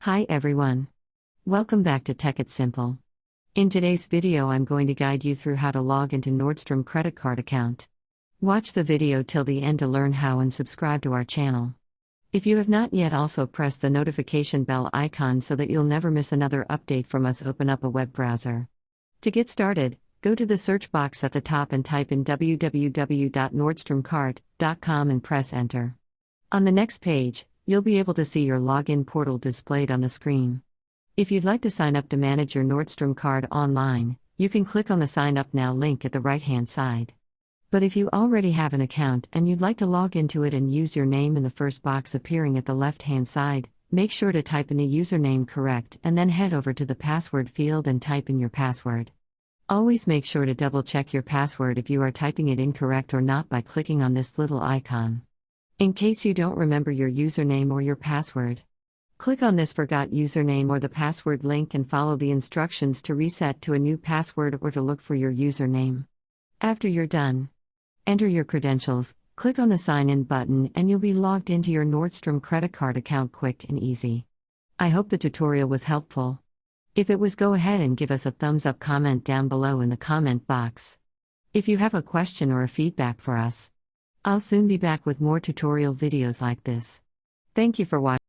Hi everyone. Welcome back to Tech It Simple. In today's video I'm going to guide you through how to log into Nordstrom credit card account. Watch the video till the end to learn how and subscribe to our channel. If you have not yet, also press the notification bell icon so that you'll never miss another update from us. Open up a web browser. To get started, go to the search box at the top and type in www.nordstromcard.com and press enter. On the next page, you'll be able to see your login portal displayed on the screen. If you'd like to sign up to manage your Nordstrom card online, you can click on the Sign Up Now link at the right-hand side. But if you already have an account and you'd like to log into it and use your name in the first box appearing at the left-hand side, make sure to type in a username correct and then head over to the password field and type in your password. Always make sure to double-check your password if you are typing it incorrect or not by clicking on this little icon. In case you don't remember your username or your password, click on this Forgot Username or the Password link and follow the instructions to reset to a new password or to look for your username. After you're done, enter your credentials, click on the Sign In button, and you'll be logged into your Nordstrom credit card account quick and easy. I hope the tutorial was helpful. If it was, go ahead and give us a thumbs up, comment down below in the comment box. If you have a question or a feedback for us, I'll soon be back with more tutorial videos like this. Thank you for watching.